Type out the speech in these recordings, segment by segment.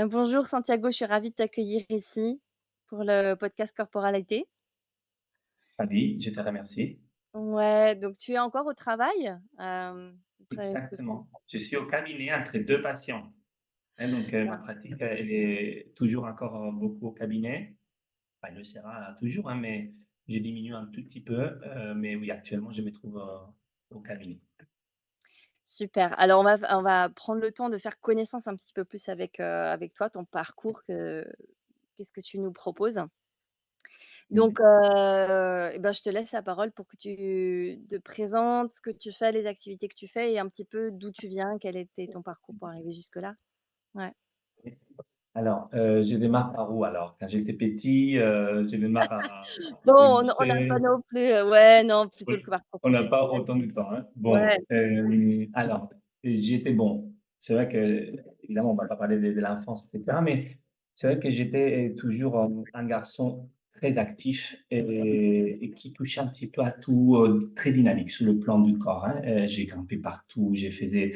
Bonjour Santiago, je suis ravie de t'accueillir ici pour le podcast Corporalité. Ravi, je te remercie. Ouais, donc tu es encore au travail? Après ce que tu Exactement. Je suis au cabinet entre 2 patients, hein, donc ma pratique, elle est toujours encore beaucoup au cabinet. Enfin, elle le sera toujours, hein, mais j'ai diminué un tout petit peu, mais oui, actuellement, je me trouve, au cabinet. super. Alors on va prendre le temps de faire connaissance un petit peu plus avec toi, ton parcours, qu'est-ce que tu nous proposes? Donc Mmh. et ben, je te laisse la parole pour que tu te présentes, ce que tu fais, les activités que tu fais et un petit peu d'où tu viens, quel était ton parcours pour arriver jusque-là? Ouais. Alors, je démarre par où alors? Quand j'étais petit, je démarre Bon, au on n'a pas lycée. non plus, ouais, non, plutôt Oui, le parcours on n'a pas professionnel. autant de temps, hein. Bon, Ouais. alors, j'étais bon, c'est vrai que évidemment, on va pas parler de l'enfance et cetera, mais c'est vrai que j'étais toujours, un garçon très actif et qui touchait un petit peu à tout, très dynamique sur le plan du corps, hein. J'ai grimpé partout, j'ai faisais,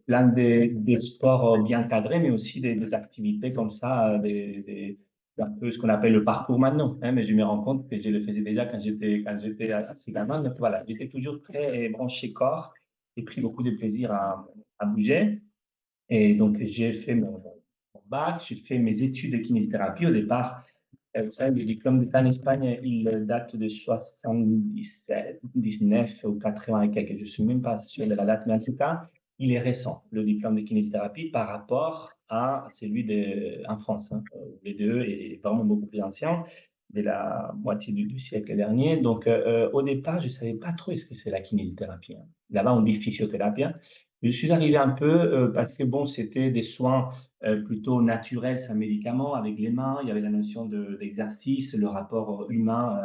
plein de sports, bien cadrés, mais aussi des activités comme ça, des un peu ce qu'on appelle le parcours maintenant, hein, mais je me rends compte que je le faisais déjà quand j'étais assez gamin. Donc voilà, j'étais toujours très branché corps et pris beaucoup de plaisir à bouger. Et donc j'ai fait mon bac, j'ai fait mes études de kinésithérapie. Au départ, vous savez, le diplôme d'État en Espagne, il date de 77, 19 ou 80 et quelques. Je ne suis même pas sûr de la date, mais en tout cas, il est récent, le diplôme de kinésithérapie, par rapport à celui en France, hein. Les deux est vraiment beaucoup plus ancien, de la moitié du siècle dernier. Donc, au départ, je ne savais pas trop ce que c'est la kinésithérapie, hein. Là-bas, on dit physiothérapie, hein. Je suis arrivé un peu parce que, bon, c'était des soins plutôt naturel, sans médicaments, avec les mains. Il y avait la notion d'exercice, le rapport humain,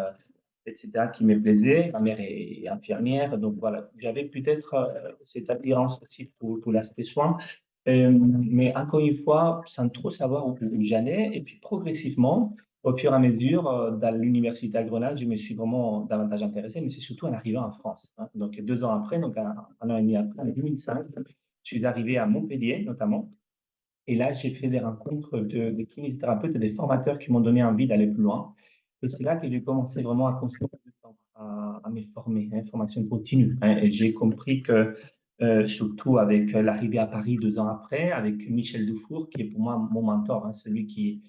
etc., qui me plaisait. Ma mère est infirmière, donc voilà, j'avais peut-être cette attirance aussi pour l'aspect soin. Mais encore une fois, sans trop savoir où j'allais. Et puis progressivement, au fur et à mesure, dans l'université à Grenade, je me suis vraiment davantage intéressé, mais c'est surtout en arrivant en France, hein. Donc 2 ans après, donc un an et demi après, en 2005, je suis arrivé à Montpellier notamment, et là, j'ai fait des rencontres de kinésithérapeutes et des formateurs qui m'ont donné envie d'aller plus loin. Et c'est là que j'ai commencé vraiment à consacrer du temps à me former, hein, formation continue, hein. Et j'ai compris que, surtout avec l'arrivée à Paris 2 ans après, avec Michel Dufour, qui est pour moi mon mentor, hein, celui qui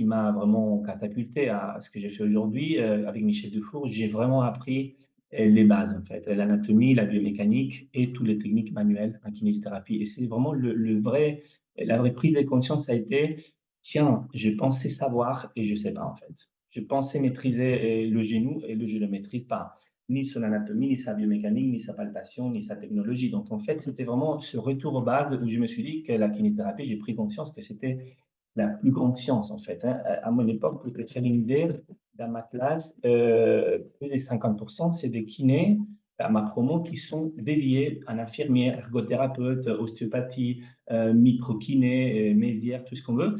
m'a vraiment catapulté à ce que j'ai fait aujourd'hui. Avec Michel Dufour, j'ai vraiment appris les bases, en fait, l'anatomie, la biomécanique et toutes les techniques manuelles en kinésithérapie. Et c'est vraiment la vraie prise de conscience a été: «Tiens, je pensais savoir et je ne sais pas, en fait. Je pensais maîtriser, le genou et je ne le maîtrise pas, ni son anatomie, ni sa biomécanique, ni sa palpation, ni sa technologie». Donc en fait, c'était vraiment ce retour aux bases où je me suis dit que la kinésithérapie, j'ai pris conscience que c'était la plus grande science, en fait, hein. À mon époque, pour te faire une idée, dans ma classe, plus de 50 c'est des kinés, à ma promo, qui sont déviés en infirmiers, ergothérapeutes, ostéopathie, micro-kiné, mésière, tout ce qu'on veut.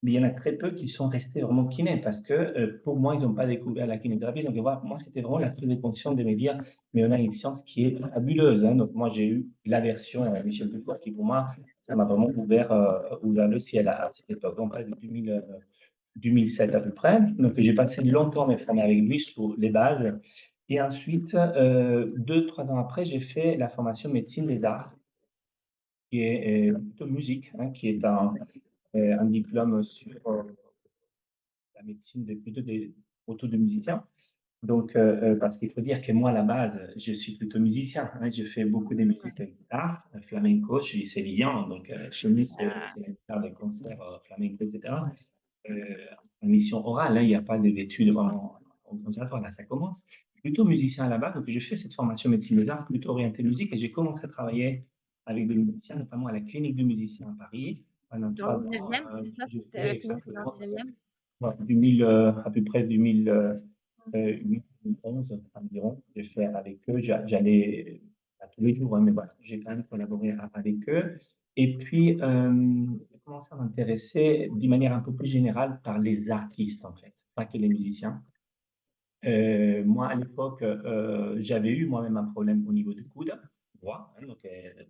Mais il y en a très peu qui sont restés vraiment kinés parce que, pour moi, ils n'ont pas découvert la kinésithérapie. Donc voilà, moi, c'était vraiment la prise de conscience de me dire: «Mais on a une science qui est fabuleuse», hein. Donc moi, j'ai eu la version, Michel Dufour qui, pour moi, ça m'a vraiment ouvert le ciel à cette époque. On parle de 2007 à peu près. Donc j'ai passé longtemps à me former avec lui sur les bases. Et ensuite, 2-3 ans après, j'ai fait la formation médecine des arts, qui est, plutôt musique, hein, qui est un diplôme sur, la médecine de plutôt des autour de musiciens. Donc, parce qu'il faut dire que moi, à la base, je suis plutôt musicien, hein. Je fais beaucoup de musique avec guitare, flamenco, je suis sévillan, donc, chez nous, Ah, c'est faire des concerts, flamenco, et cetera. En mission orale, hein, il n'y a pas d'études vraiment au conservatoire, là, ça commence. Plutôt musicien à la base, donc je fais cette formation médecine des arts plutôt orientée musique et j'ai commencé à travailler avec des musiciens, notamment à la clinique du musicien à Paris pendant dans le 3 ans. 19e, c'est ça? J'ai Tu fait la clinique est dans le exactement, 19e? ouais, à peu près 2008, 2011 environ. J'ai fait avec eux, j'allais pas tous les jours, hein, mais voilà, j'ai quand même collaboré avec eux. Et puis, j'ai commencé à m'intéresser d'une manière un peu plus générale par les artistes, en fait, pas que les musiciens. Moi, à l'époque, j'avais eu moi-même un problème au niveau du coude droit, hein, donc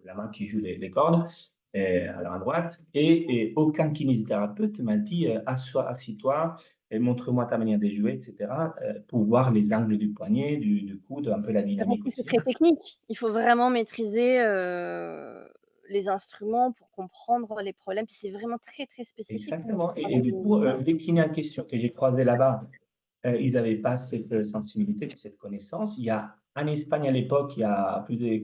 la main qui joue les cordes. alors à droite, et aucun kinésithérapeute m'a dit assis-toi et montre-moi ta manière de jouer, etc., pour voir les angles du poignet, du coude, un peu la Bah, parce dynamique que c'est aussi. très technique. Il faut vraiment maîtriser, les instruments pour comprendre les problèmes. Puis c'est vraiment très, très spécifique pour Exactement. le Et travail du de coup, musicien. les kinés en question que j'ai croisés là-bas, ils n'avaient pas cette sensibilité, cette connaissance. Il y a en Espagne à l'époque, il y a plus de,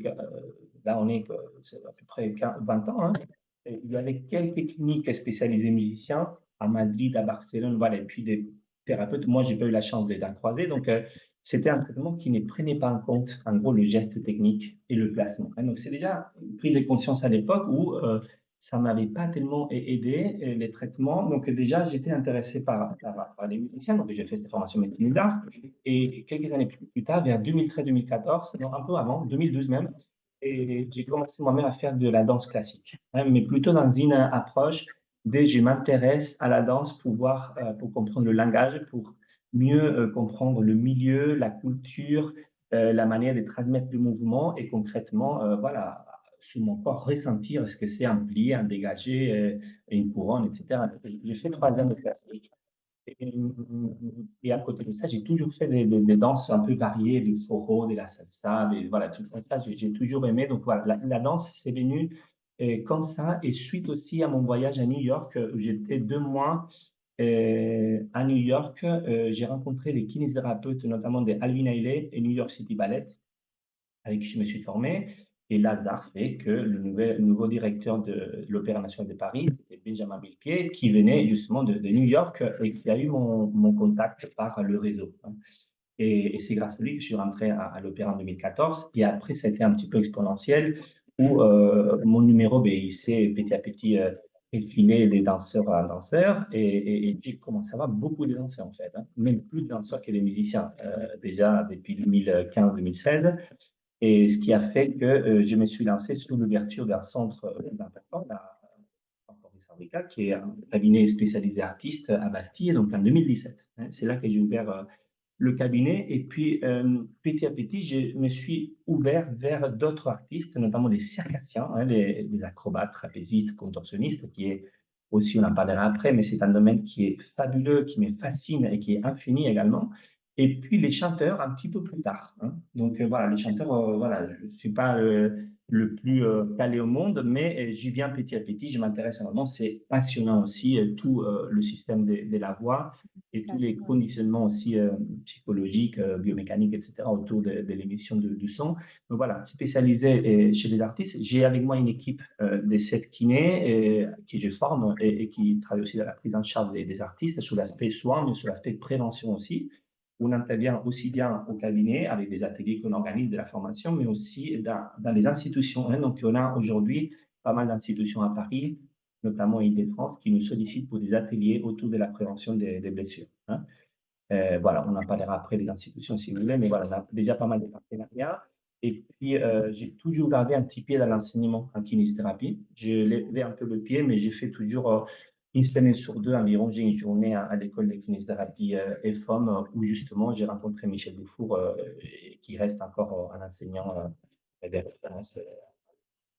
là on est, c'est à peu près 20 ans, hein, et il y avait quelques cliniques spécialisées musiciens à Madrid, à Barcelone, voilà, et puis des thérapeutes. Moi, j'ai pas eu la chance d'en croiser, donc c'était un traitement qui ne prenait pas en compte, en gros, le geste technique et le placement. Hein. Donc c'est déjà une prise de conscience à l'époque où ça m'avait pas tellement aidé, les traitements. Donc déjà, j'étais intéressé par les musiciens, donc j'ai fait cette formation médecine d'art. Et quelques années plus tard, vers 2013-2014, non, un peu avant, 2012 même, et j'ai commencé moi-même à faire de la danse classique, hein, mais plutôt dans une approche de je m'intéresse à la danse pour voir, pour comprendre le langage, pour mieux comprendre le milieu, la culture, la manière de transmettre le mouvement et concrètement, voilà, sur mon corps, ressentir ce que c'est un plié, un dégagé, une couronne, et cetera. J'ai fait 3 ans de classique et à côté de ça, j'ai toujours fait des danses un peu variées, du forró, de la salsa, des voilà, tout comme ça, j'ai toujours aimé. Donc voilà, la danse, c'est venu, comme ça et suite aussi à mon voyage à New York, où j'étais 2 mois, à New York, j'ai rencontré les kinésithérapeutes, notamment de Alvin Ailey et New York City Ballet avec qui je me suis formé. Et l'hasard fait que le nouveau directeur de l'Opéra national de Paris, c'était Benjamin Millepied, qui venait justement de New York et qui a eu mon contact par le réseau. Hein. Et c'est grâce à lui que je suis rentré à l'Opéra en 2014. Et après, ça a été un petit peu exponentiel où mon numéro, ben, il s'est petit à petit effilé des danseurs à danseurs. Et j'ai commencé à avoir beaucoup de danseurs en fait, hein. Même plus de danseurs que des musiciens, déjà depuis 2015-2016. Et ce qui a fait que je me suis lancé sur l'ouverture d'un centre d'importance à Maurice Henricat, qui est un cabinet spécialisé artistes à Bastille, donc en 2017. Hein. C'est là que j'ai ouvert le cabinet. Et puis, petit à petit, je me suis ouvert vers d'autres artistes, notamment des circassiens, hein, des acrobates, trapézistes, contorsionnistes, qui est aussi, on en parlera après, mais c'est un domaine qui est fabuleux, qui me fascine et qui est infini également. Et puis les chanteurs un petit peu plus tard. Hein. Donc voilà, les chanteurs, voilà, je ne suis pas le plus calé au monde, mais j'y viens petit à petit, je m'intéresse vraiment. C'est passionnant aussi, tout le système de la voix et tous les D'accord. conditionnements aussi psychologiques, biomécaniques, etc., autour de l'émission du son. Donc voilà, spécialisé chez les artistes. J'ai avec moi une équipe de 7 kinés qui je forme et qui travaille aussi dans la prise en charge des artistes sur l'aspect soin, mais sur l'aspect prévention aussi. On intervient aussi bien au cabinet avec des ateliers qu'on organise de la formation, mais aussi dans les institutions. Hein. Donc, on a aujourd'hui pas mal d'institutions à Paris, notamment Île-de-France, qui nous sollicitent pour des ateliers autour de la prévention des blessures. Hein. Voilà, on en parlera après des institutions si vous voulez, mais voilà, on a déjà pas mal de partenariats. Et puis, j'ai toujours gardé un petit pied dans l'enseignement en kinésithérapie. J'ai levé un peu le pied, mais j'ai fait toujours une semaine sur deux environ. J'ai une journée à l'école de kinésithérapie EFOM où justement j'ai rencontré Michel Dufour, qui reste encore un enseignant des références.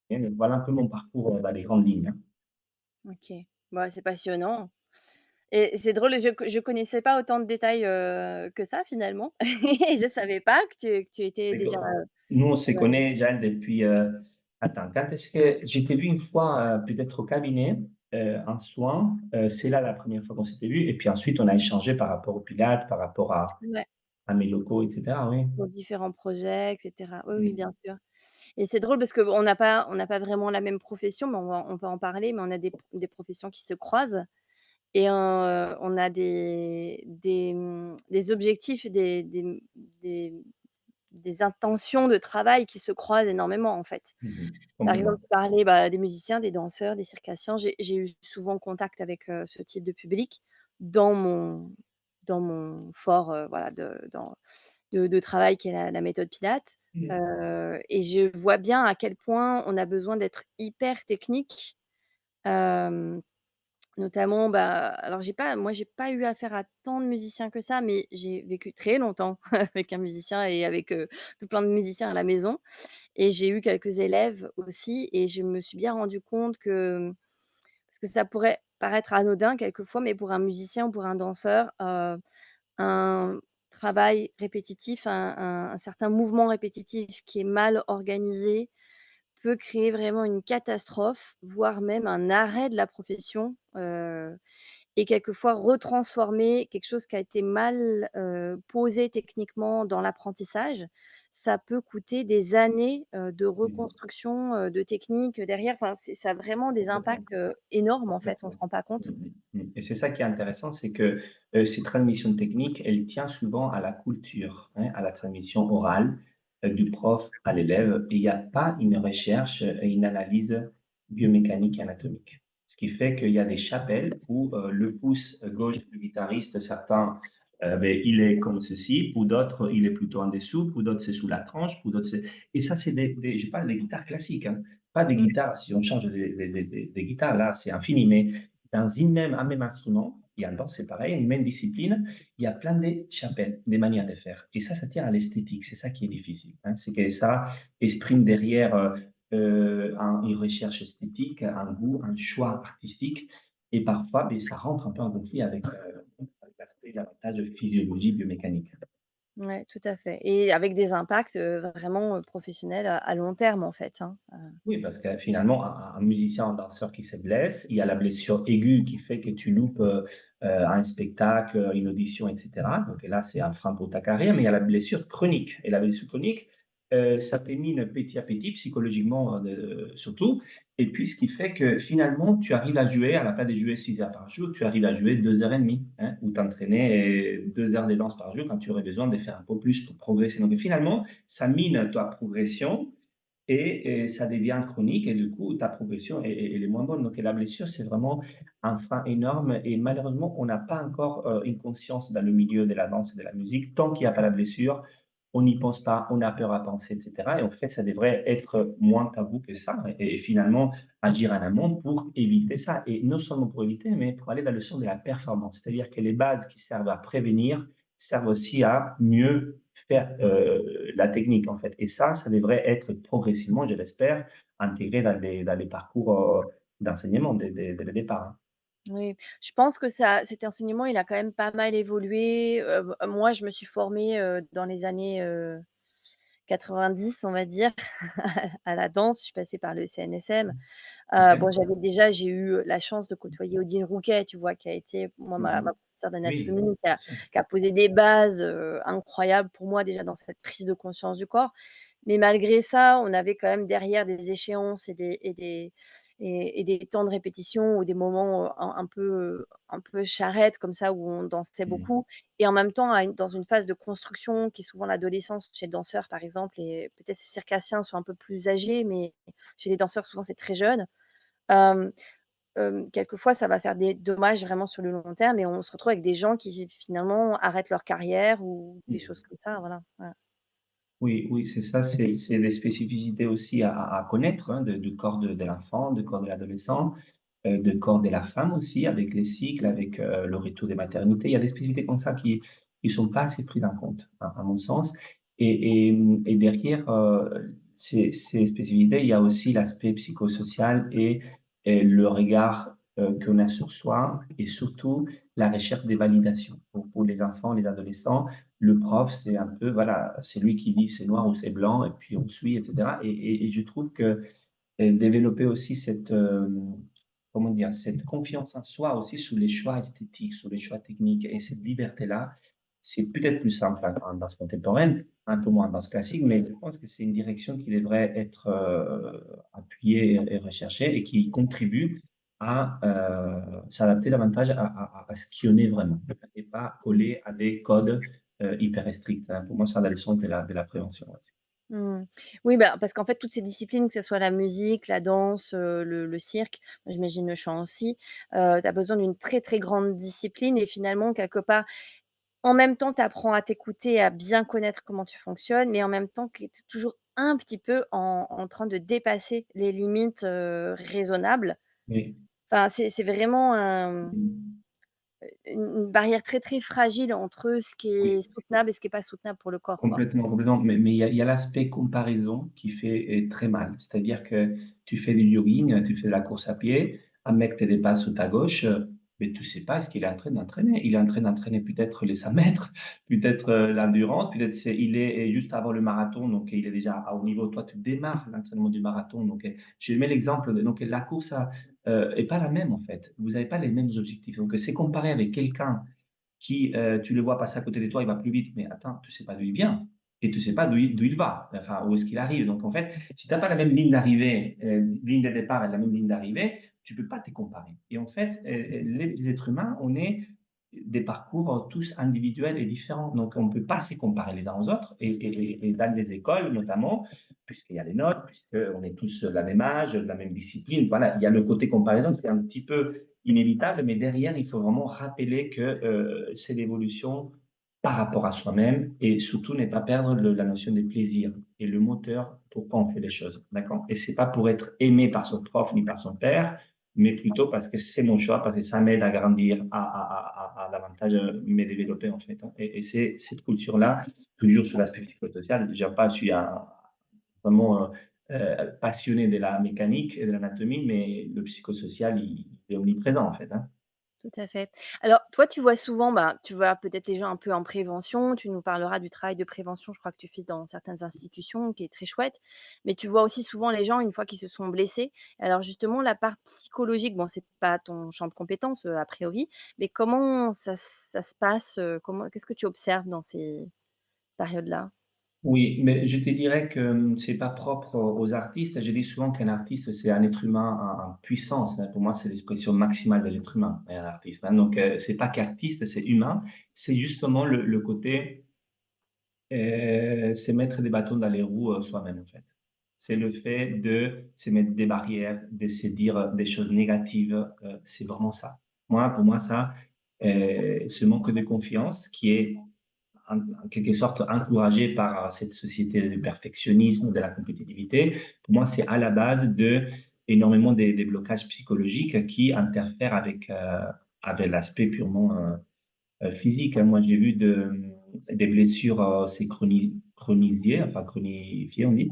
Et voilà un peu mon parcours dans les grandes lignes. Hein. OK. Bah, c'est passionnant et c'est drôle, je connaissais pas autant de détails, que ça finalement et je savais pas que tu étais déjà, D'accord. Nous, on se ouais. connaît, Jeanne, depuis, attends, quand est-ce que je t'ai vu une fois, peut-être au cabinet, en soins, c'est là la première fois qu'on s'était vu et puis ensuite on a échangé par rapport au pilates, par rapport Ouais, à mes locaux et cetera, oui. pour différents projets et cetera. Oui, oui, Mmh. bien sûr et c'est drôle parce qu'on n'a pas vraiment la même profession, mais on va en parler, mais on a des professions qui se croisent et on a des objectifs, des intentions de travail qui se croisent énormément, en fait. Mmh. Par exemple, Complètement. tu parlais, bah, des musiciens, des danseurs, des circassiens. J'ai eu souvent contact avec, ce type de public dans mon fort, voilà, de travail qui est la méthode Pilates, Mmh. et je vois bien à quel point on a besoin d'être hyper technique, hem Notamment, bah, alors j'ai pas eu affaire à tant de musiciens que ça, mais j'ai vécu très longtemps avec un musicien et avec, tout plein de musiciens à la maison et j'ai eu quelques élèves aussi et je me suis bien rendu compte que parce que ça pourrait paraître anodin quelquefois, mais pour un musicien ou pour un danseur, un travail répétitif, un certain mouvement répétitif qui est mal organisé peut créer vraiment une catastrophe, voire même un arrêt de la profession, et quelquefois retransformer quelque chose qui a été mal, posé techniquement dans l'apprentissage, ça peut coûter des années, de Mmh. reconstruction, de techniques, derrière. Enfin, ça a vraiment des Complètement. impacts, énormes en fait, on se Complètement. rend pas Mmh compte. mh. Mmh. Et c'est ça qui est intéressant, c'est que, ces transmissions techniques, elles tiennent souvent à la culture, hein, à la transmission orale, du prof à l'élève et il y a pas une recherche, et une analyse biomécanique et anatomique. Ce qui fait qu'il y a des chapelles où, le pouce gauche du guitariste, certains, beh, il est comme ceci, pour d'autres, il est plutôt en dessous, pour d'autres, c'est sous la tranche, pour d'autres, c'est et ça, c'est des je parle des guitares classiques, hein. Pas des Mmh. guitares, si on change des guitares, là, c'est infini, mais dans une même un même instrument, et en danse, c'est pareil, une même discipline, il y a plein de chapelles, des manières de faire. Et ça tient à l'esthétique, c'est ça qui est difficile, hein. C'est que ça exprime derrière, une recherche esthétique, un goût, un choix artistique et parfois, beh, ça rentre un peu en conflit avec l'aspect, l'avantage physiologie, biomécanique. Ouais, tout à fait et avec des impacts, vraiment, professionnels à long terme en fait, hein, Oui, parce que finalement, un musicien, un danseur qui se blesse, il y a la blessure aiguë qui fait que tu loupes, un spectacle, une audition et cetera. Donc là, c'est un frein pour ta carrière, mais il y a la blessure chronique et la blessure chronique, ça te mine petit à petit, psychologiquement, surtout et puis ce qui fait que finalement, tu arrives à jouer, à la place de jouer 6 heures par jour, tu arrives à jouer 2 heures et demie, hein, ou t'entraîner, 2 heures de danse par jour quand tu aurais besoin de faire un peu plus pour progresser. Donc finalement, ça mine ta progression et ça devient chronique et du coup, ta progression elle est moins bonne. Donc la blessure, c'est vraiment un frein énorme et malheureusement, on n'a pas encore, une conscience dans le milieu de la danse et de la musique. Tant qu'il y a pas la blessure, on n'y pense pas, on a peur à penser et cetera et en fait, ça devrait être moins tabou que ça et finalement agir en amont pour éviter ça et non seulement pour éviter, mais pour aller dans le sens de la performance. C'est-à-dire que les bases qui servent à prévenir servent aussi à mieux faire, la technique, en fait et ça devrait être progressivement, je l'espère, intégré dans les parcours, d'enseignement dès le départ, hein. oui. Je pense que ça cet enseignement, il a quand même pas mal évolué, moi, je me suis formée, dans les années, 90, on va dire, à la danse. Je suis passée par le CNSM. OK. Bon, j'ai eu la chance de côtoyer Odile Rouquet, tu vois? Qui a été, moi, Mmh. ma professeure Oui, d'anatomie, bien sûr. qui a posé des bases, incroyables pour moi, déjà dans cette prise de conscience du corps. Mais malgré ça, on avait quand même derrière des échéances et des temps de répétition ou des moments, un peu charrette comme ça où on dansait Mmh. beaucoup et en même temps dans une phase de construction qui est souvent l'adolescence chez le danseur, par exemple et peut-être les circassiens sont un peu plus âgés, mais chez les danseurs, souvent, c'est très jeune. Hem, quelquefois, ça va faire des dommages vraiment sur le long terme et on se retrouve avec des gens qui finalement arrêtent leur carrière ou des choses Mmh. comme ça, voilà, ouais. Oui, oui, c'est ça, c'est des spécificités aussi à connaître, hein, du corps de l'enfant, du corps de l'adolescent, du corps de la femme aussi, avec les cycles, avec, le retour des maternités. Il y a des spécificités comme ça qui sont pas assez prises en compte, à mon sens et derrière, ces spécificités, il y a aussi l'aspect psychosocial et le regard, qu'on a sur soi et surtout la recherche des validations. Pour les enfants, les adolescents, le prof, c'est un peu, voilà, c'est lui qui dit c'est noir ou c'est blanc et puis on suit et cetera et je trouve que, développer aussi cette, comment dire? Cette confiance en soi aussi sur les choix esthétiques, sur les choix techniques et cette liberté-là, c'est peut-être plus simple en danse contemporaine, un peu moins en danse classique, mais je pense que c'est une direction qui devrait être, appuyée et recherchée et qui contribue à, s'adapter davantage à ce qui on est vraiment et pas coller à des codes, hyper stricts, hein. Pour moi, ça va dans le sens de la prévention, ouais. Mmh. Oui, bah, parce qu'en fait, toutes ces disciplines, que ce soit la musique, la danse, le cirque, j'imagine le chant aussi, tu as besoin d'une très, très grande discipline et finalement, quelque part, en même temps, tu apprends à t'écouter, à bien connaître comment tu fonctionnes, mais en même temps que tu es toujours un petit peu en train de dépasser les limites, raisonnables. Oui. Enfin, c'est vraiment un Mmh. une barrière très, très fragile entre ce qui est Oui. soutenable et ce qui est pas soutenable pour le corps, quoi. Complètement, complètement. Mais il y a l'aspect comparaison qui fait très mal. C'est-à-dire que tu fais du jogging, tu fais de la course à pied, un mec te dépasse sur ta gauche, mais tu sais pas ce qu'il est en train d'entraîner. Il est en train d'entraîner peut-être les 100 mètres, peut-être, l'endurance, peut-être il est juste avant le marathon, donc il est déjà à haut niveau. Toi, tu démarres l'entraînement du marathon, donc je mets l'exemple de donc la course est pas la même, en fait. Vous avez pas les mêmes objectifs. Donc c'est comparé avec quelqu'un qui, tu le vois passer à côté de toi, il va plus vite, mais attends, tu sais pas d'où il vient et tu sais pas d'où il va, enfin, où est-ce qu'il arrive. Donc en fait, si tu as pas la même ligne d'arrivée, ligne de départ et la même ligne d'arrivée, tu peux pas te comparer. Et en fait, les êtres humains, on est des parcours tous individuels et différents. Donc on ne peut pas se comparer les uns aux autres et dans les écoles notamment, puisqu'il y a les notes, puisqu'on est tous la même âge, la même discipline, voilà, il y a le côté comparaison qui est un petit peu inévitable, mais derrière, il faut vraiment rappeler que c'est l'évolution par rapport à soi-même et surtout ne pas perdre la notion de plaisir et le moteur pourquoi on fait les choses. D'accord. Et c'est pas pour être aimé par son prof ni par son père, mais plutôt parce que c'est mon choix, parce que ça m'aide à grandir, à davantage me développer en fait, hein. Et c'est cette culture-là, toujours sur l'aspect psychosocial, je pas, je suis vraiment passionné de la mécanique et de l'anatomie, mais le psychosocial, il est omniprésent en fait, hein. Tout à fait. Alors, toi, tu vois souvent, bah, tu vois peut-être les gens un peu en prévention, tu nous parleras du travail de prévention, je crois que tu fais dans certaines institutions, qui est très chouette. Mais tu vois aussi souvent les gens une fois qu'ils se sont blessés. Alors justement, la part psychologique, bon, c'est pas ton champ de compétences, a priori, mais comment ça se passe, comment qu'est-ce que tu observes dans ces périodes-là? Oui, mais je te dirais que, c'est pas propre aux artistes. Je dis souvent qu'un artiste, c'est un être humain en puissance, hein. Pour moi, c'est l'expression maximale de l'être humain, un artiste, hein. Donc, c'est pas qu'artiste, c'est humain. C'est justement le côté, c'est mettre des bâtons dans les roues, soi-même, en fait. C'est le fait de se mettre des barrières, de se dire des choses négatives, c'est vraiment ça. Moi, pour moi, ça, ce manque de confiance qui est en quelque sorte encouragé par cette société du perfectionnisme, de la compétitivité. Pour moi, c'est à la base de énormément des blocages psychologiques qui interfèrent avec l'aspect purement physique, hein. Moi, j'ai vu des blessures c'est chronisiées, enfin chronifiées, on dit,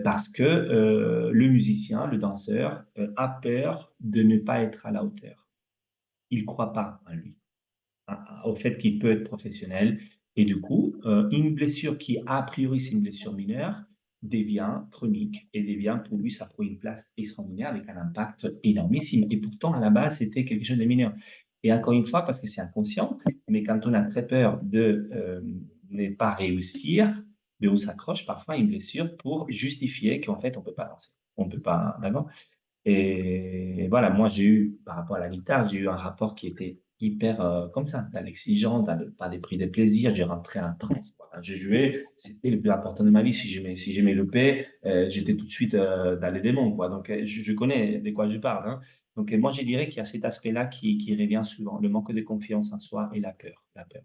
parce que le musicien, le danseur, a peur de ne pas être à la hauteur. Il ne croit pas en lui, au fait qu'il peut être professionnel. Et du coup, une blessure qui, a priori, c'est une blessure mineure, devient chronique et devient, pour lui, ça prend une place extraordinaire avec un impact énormissime. Et pourtant, à la base, c'était quelque chose de mineur. Et encore une fois, parce que c'est inconscient, mais quand on a très peur de ne pas réussir, mais on s'accroche parfois à une blessure pour justifier qu'en fait, on ne peut pas lancer. On ne peut pas, d'accord. Et voilà, moi, j'ai eu, par rapport à la guitare, j'ai eu un rapport qui était hyper, comme ça, dans l'exigence, dans le pas des pris de plaisir. J'ai rentré en transe, quoi. Quand j'ai joué, c'était le plus important de ma vie. Si j'aimais le P, j'étais tout de suite, dans les démons, quoi. Donc, je connais de quoi je parle, hein. Donc, moi, je dirais qu'il y a cet aspect-là qui revient souvent, le manque de confiance en soi et la peur, la peur.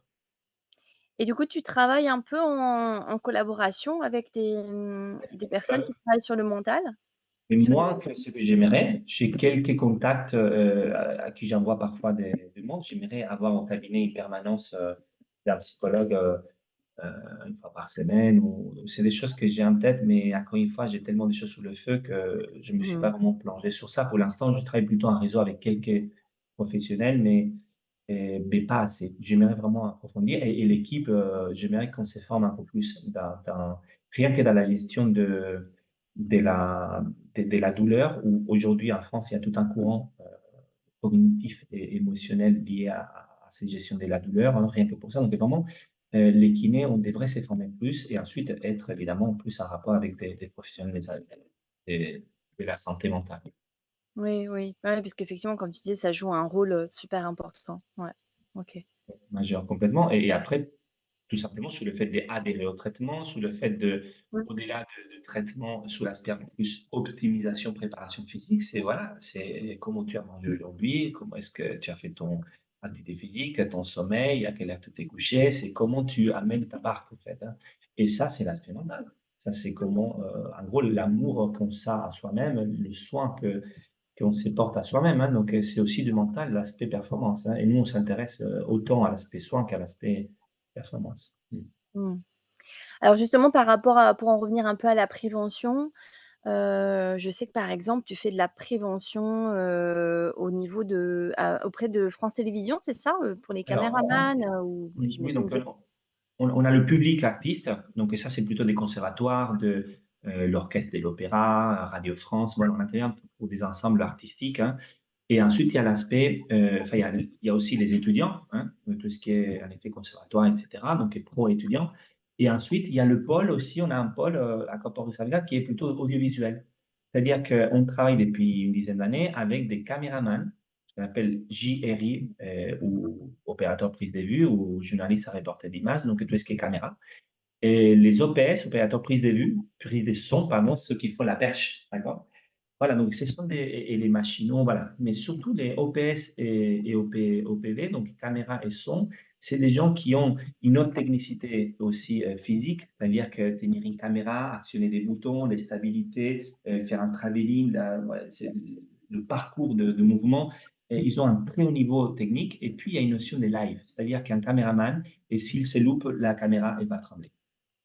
Et du coup, tu travailles un peu en collaboration avec des personnes qui travaillent sur le mental? Et Sur les moi, ce que j'aimerais, j'ai quelques contacts à qui j'envoie parfois des demandes. J'aimerais avoir au cabinet une permanence d'un psychologue une fois par semaine. C'est des choses que j'ai en tête, mais encore une fois, j'ai tellement de choses sous le feu que je ne me suis mmh. pas vraiment plongé sur ça. Pour l'instant, je travaille plutôt en réseau avec quelques professionnels, mais pas assez. J'aimerais vraiment approfondir et l'équipe, j'aimerais qu'on se forme un peu plus rien que dans la gestion de la, de la douleur, où aujourd'hui en France, il y a tout un courant cognitif et émotionnel lié à cette gestion de la douleur, hein, rien que pour ça. Donc vraiment, les kinés, on devrait se former plus et ensuite être évidemment plus en rapport avec des professionnels des- de la santé mentale. Oui, oui. Ouais, parce qu'effectivement, comme tu disais, ça joue un rôle, super important. Ouais. OK. Majeur complètement et après, tout simplement sur le fait d'adhérer au traitement, sur le fait de Mmh. au-delà de traitement, sous l'aspect un peu plus optimisation, préparation physique, c'est voilà, c'est comment tu as mangé aujourd'hui, comment est-ce que tu as fait ton activité physique, ton sommeil, à quelle heure tu t'es couché, c'est comment tu amènes ta barque, en fait, hein. Et ça, c'est l'aspect mental. Ça, c'est comment, en gros, l'amour comme ça à soi-même, le soin que qu'on se porte à soi-même, hein, donc c'est aussi du mental, l'aspect performance, hein, et nous, on s'intéresse, autant à l'aspect soin qu'à l'aspect performance. Mmh. Mmh. Alors justement par rapport à pour en revenir un peu à la prévention, je sais que par exemple tu fais de la prévention, au niveau de auprès de France Télévisions, c'est ça? Pour les Alors caméramans, ou oui, j'imagine donc d'autres? on a le public artiste, donc ça, c'est plutôt des conservatoires, l'orchestre de l'opéra, Radio France, voilà, on intervient pour des ensembles artistiques, hein. Et ensuite, il y a l'aspect, enfin, il y a aussi les étudiants, hein, tout ce qui est en effet conservatoire, et cetera, donc les pro-étudiants. Et ensuite, il y a le pôle aussi, on a un pôle, à Campos-Salga qui est plutôt audiovisuel. C'est-à-dire qu'on travaille depuis une dizaine d'années avec des caméramans, ce qu'on appelle JRI, ou opérateurs prise de vue ou journalistes à reporter d'images, donc tout ce qui est caméra. Et les OPS, opérateurs prise de vue, prise de son, pardon, ceux qui font la perche, d'accord? Voilà, donc ce sont des et les machinaux, voilà. Mais surtout les OPS et OPV, donc caméra et son, c'est des gens qui ont une haute technicité aussi, physique, c'est-à-dire que tenir une caméra, actionner des boutons, des stabilités, faire un travelling, la ouais, c'est le parcours de mouvement et ils ont un très haut niveau technique et puis il y a une notion de live, c'est-à-dire qu'un caméraman et s'il se loupe, la caméra, elle va trembler.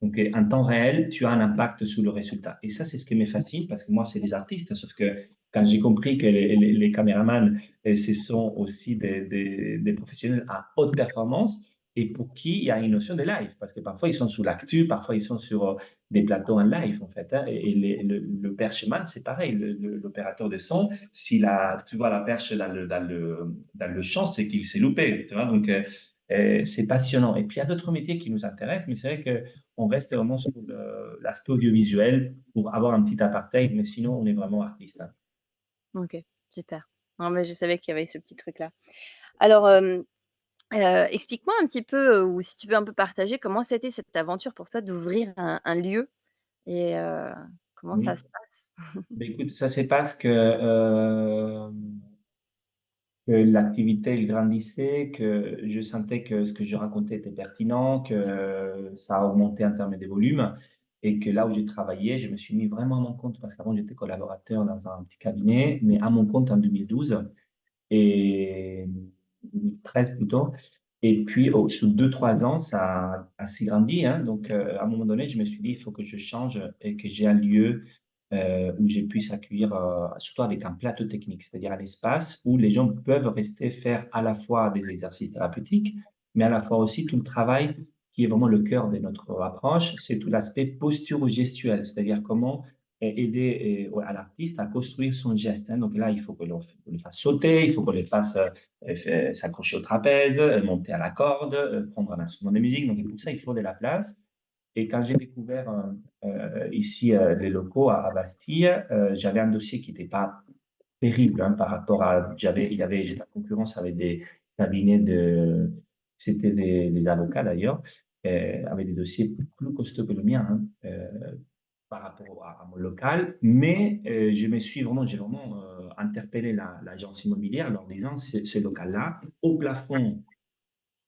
Donc, en temps réel, tu as un impact sur le résultat. Et ça, c'est ce qui me fascine parce que moi, c'est des artistes. Sauf que quand j'ai compris que les caméramans, ce sont aussi des professionnels à haute performance et pour qui il y a une notion de live. Parce que parfois, ils sont sous l'actu, parfois, ils sont sur des plateaux en live, en fait, hein. Et le percheman, c'est pareil. L'opérateur de son, s'il a, tu vois, la perche dans le champ, c'est qu'il s'est loupé. Tu vois, donc, c'est passionnant. Et puis, il y a d'autres métiers qui nous intéressent, mais c'est vrai que on reste vraiment sur l'aspect audiovisuel pour avoir un petit aparté, mais sinon, on est vraiment artiste, hein. OK, super. Non mais je savais qu'il y avait ce petit truc-là. Alors, explique-moi un petit peu, ou si tu veux un peu partager comment c'était cette aventure pour toi d'ouvrir un lieu et comment ça se Oui. passe? Beh, écoute, ça c'est parce que l'activité elle grandissait, que je sentais que ce que je racontais était pertinent, que ça a augmenté en termes de volume et que là où j'ai travaillé, je me suis mis vraiment à mon compte parce qu'avant j'étais collaborateur dans un petit cabinet, mais à mon compte en 2012 et 2013 plutôt. Et puis, sous 2 3 ans, ça a assez grandi, hein. Donc, à un moment donné, je me suis dit: «Il faut que je change et que j'ai un lieu, où je puisse accueillir, surtout avec un plateau technique». C'est-à-dire un espace où les gens peuvent rester faire à la fois des exercices thérapeutiques, mais à la fois aussi tout le travail qui est vraiment le cœur de notre approche, c'est tout l'aspect posture-gestuel. C'est-à-dire comment aider, ouais, à l'artiste à construire son geste, hein. Donc là, il faut que l'on le fasse sauter, il faut qu'on le fasse, s'accrocher au trapèze, monter à la corde, prendre un instrument de musique. Donc pour ça, il faut de la place. Et quand j'ai découvert, ici, les locaux à Bastille, j'avais un dossier qui n'était pas terrible, hein, par rapport à j'étais en concurrence avec des cabinets c'était des avocats d'ailleurs, avec des dossiers plus costauds que le mien, hein, par rapport à mon local. Mais, j'ai vraiment, interpellé l'agence immobilière en leur disant: Ce local-là, au plafond,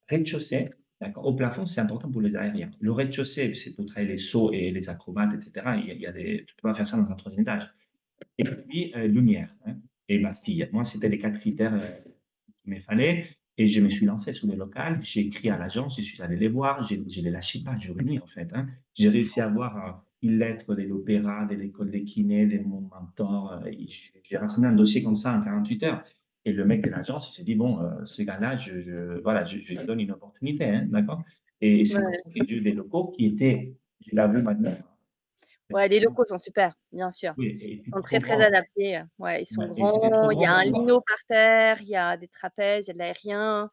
rez-de-chaussée, d'accord? Au plafond, c'est important pour les aériens. Le rez-de-chaussée, c'est pour travailler les sauts et les acrobates et cetera. Il y a des tu peux pas faire ça dans un troisième étage. Et puis, lumière, hein, et Bastille. Moi, c'était les 4 critères, qu'il me fallait et je me suis lancé sur le local. J'ai écrit à l'agence, je suis allé les voir, je les lâchais pas, je venais en fait, hein. J'ai réussi à avoir, une lettre de l'opéra, de l'école des kinés, de mon mentor, et j'ai rassemblé un dossier comme ça en 48 heures et le mec de l'agence, il s'est dit: «Bon, ce gars-là, voilà, je lui donne une opportunité, hein, d'accord?» Et c'est comme Ouais, ça que j'ai eu des locaux qui étaient, je l'avoue maintenant, ouais, les locaux sont super, bien sûr. oui et Ils puis sont très, trop très grand. adaptés, ouais, ils sont Ouais et c'était trop grands, il y grand a un pour moi. lino par terre, il y a des trapèzes, il y a de l'aérien,